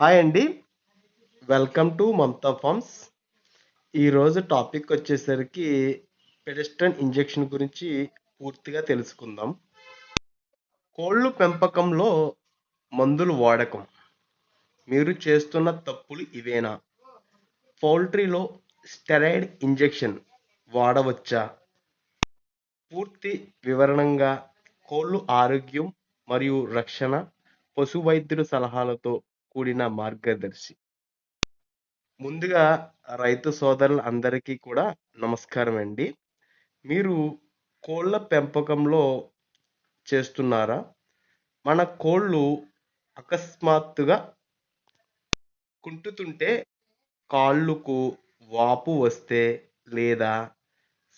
Hi అండి. Welcome to Mamata farms. ఈరోజు topic వచ్చేసరికి పెడెస్ట్రన్ ఇంజెక్షన్ గురించి పూర్తిగా తెలుసుకుందాం. కోళ్ళు పెంపకంలో మందులు వాడకం. మీరు చేస్తున్న తప్పులు ఇవేనా? పౌల్ట్రీలో స్టెరాయిడ్ ఇంజెక్షన్ వాడవచ్చా? పూర్తి వివరణంగా కోళ్ళు ఆరోగ్యం మరియు రక్షణ పశు వైద్యుల సలహాలతో కూడిన మార్గదర్శి. ముందుగా రైతు సోదరులు అందరికీ కూడా నమస్కారం అండి. మీరు కోళ్ళ పెంపకంలో చేస్తున్నారా? మన కోళ్ళు అకస్మాత్తుగా కుంటుతుంటే, కాళ్ళకు వాపు వస్తే లేదా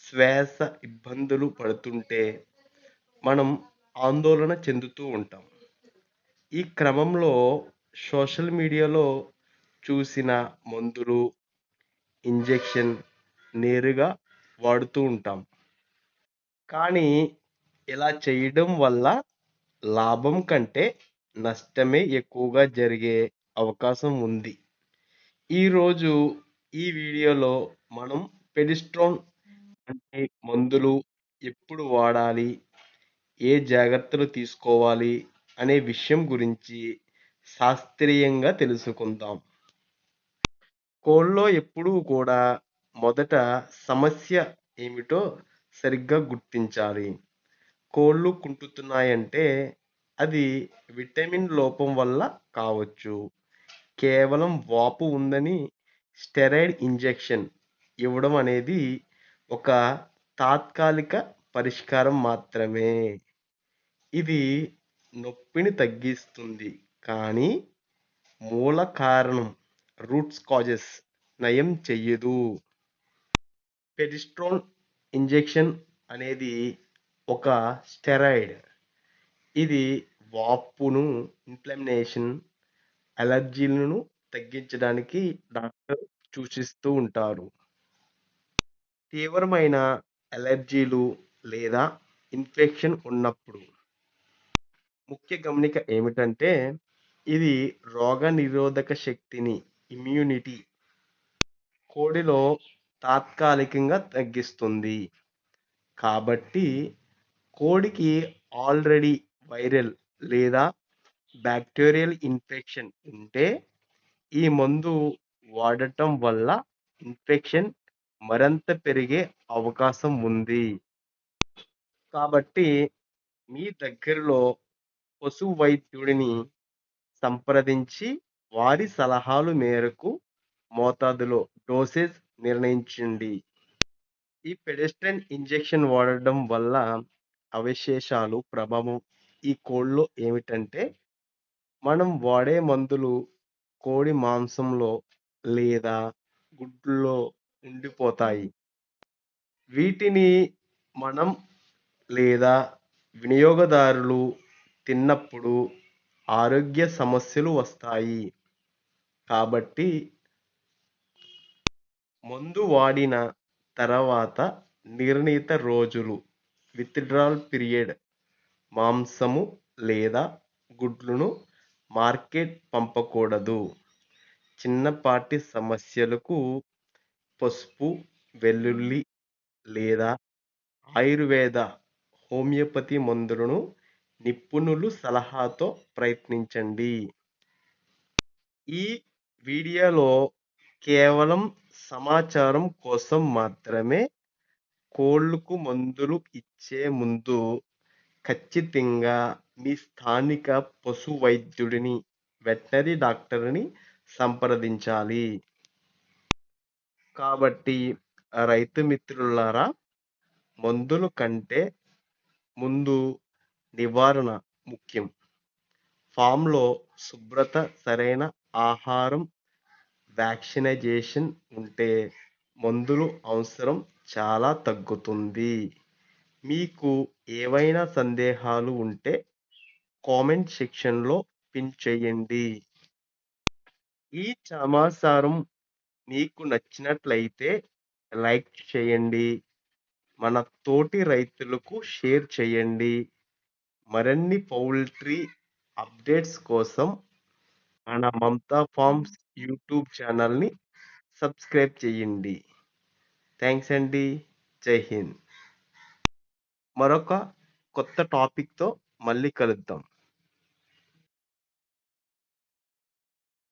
శ్వాస ఇబ్బందులు పడుతుంటే మనం ఆందోళన చెందుతూ ఉంటాం. ఈ క్రమంలో సోషల్ మీడియాలో చూసిన మందులు, ఇంజెక్షన్ నేరుగా వాడుతూ ఉంటాం. కానీ ఇలా చేయడం వల్ల లాభం కంటే నష్టమే ఎక్కువగా జరిగే అవకాశం ఉంది. ఈరోజు ఈ వీడియోలో మనం పెడిస్ట్రాన్ అంటే మందులు ఎప్పుడు వాడాలి, ఏ జాగ్రత్తలు తీసుకోవాలి అనే విషయం గురించి శాస్త్రీయంగా తెలుసుకుందాం. కోళ్ళలో ఎప్పుడూ కూడా మొదట సమస్య ఏమిటో సరిగ్గా గుర్తించాలి. కోళ్ళు కుంటుతున్నాయంటే అది విటమిన్ లోపం వల్ల కావచ్చు. కేవలం వాపు ఉందని స్టెరాయిడ్ ఇంజెక్షన్ ఇవ్వడం అనేది ఒక తాత్కాలిక పరిష్కారం మాత్రమే. ఇది నొప్పిని తగ్గిస్తుంది కానీ మూల కారణం రూట్స్ కాజెస్ నయం చెయ్యదు. పెడిస్ట్రోన్ ఇంజెక్షన్ అనేది ఒక స్టెరాయిడ్. ఇది వాపును, ఇన్ఫ్లమేషన్, అలర్జీలను తగ్గించడానికి డాక్టర్ సూచిస్తూ ఉంటారు. తీవ్రమైన అలర్జీలు లేదా ఇన్ఫెక్షన్ ఉన్నప్పుడు ముఖ్య గమనిక ఏమిటంటే ఇది రోగనిరోధక శక్తిని, ఇమ్యూనిటీ కోడిలో తాత్కాలికంగా తగ్గిస్తుంది. కాబట్టి కోడికి ఆల్రెడీ వైరల్ లేదా బ్యాక్టీరియల్ ఇన్ఫెక్షన్ ఉంటే ఈ మందు వాడటం వల్ల ఇన్ఫెక్షన్ మరింత పెరిగే అవకాశం ఉంది. కాబట్టి మీ దగ్గరలో పశు వైద్యుడిని సంప్రదించి వారి సలహాల మేరకు మోతాదులో డోసేజ్ నిర్ణయించండి. ఈ పెడెస్ట్రన్ ఇంజెక్షన్ వాడడం వల్ల అవశేషాలు ప్రభావం ఈ కోళ్ళలో ఏమిటంటే మనం వాడే మందులు కోడి మాంసంలో లేదా గుడ్లలో ఉండిపోతాయి. వీటిని మనం లేదా వినియోగదారులు తిన్నప్పుడు ఆరోగ్య సమస్యలు వస్తాయి. కాబట్టి మందు వాడిన తర్వాత నిర్ణీత రోజులు విత్డ్రాల్ పీరియడ్ మాంసము లేదా గుడ్లను మార్కెట్ పంపకూడదు. చిన్నపాటి సమస్యలకు పసుపు, వెల్లుల్లి లేదా ఆయుర్వేద, హోమియోపతి మందులను నిపుణులు సలహాతో ప్రయత్నించండి. ఈ వీడియోలో కేవలం సమాచారం కోసం మాత్రమే. కోళ్ళకు మందులు ఇచ్చే ముందు ఖచ్చితంగా మీ స్థానిక పశు వైద్యుడిని, వెటనరీ డాక్టర్ని సంప్రదించాలి. కాబట్టి రైతు మిత్రులారా, మందుల కంటే ముందు నివారణ ముఖ్యం. ఫామ్లో శుభ్రత, సరైన ఆహారం, వ్యాక్సినైజేషన్ ఉంటే మందులు అవసరం చాలా తగ్గుతుంది. మీకు ఏవైనా సందేహాలు ఉంటే కామెంట్ సెక్షన్లో పిన్ చేయండి. ఈ సమాచారం మీకు నచ్చినట్లయితే లైక్ చేయండి. మన తోటి రైతులకు షేర్ చేయండి. మరిన్ని పౌల్ట్రీ అప్డేట్స్ కోసం మన మమతా ఫార్మ్స్ యూట్యూబ్ ఛానల్‌ని సబ్స్క్రైబ్ చేయండి. థాంక్స్ అండి. జై హింద్. మరొక కొత్త టాపిక్‌తో మళ్ళీ కలుద్దాం.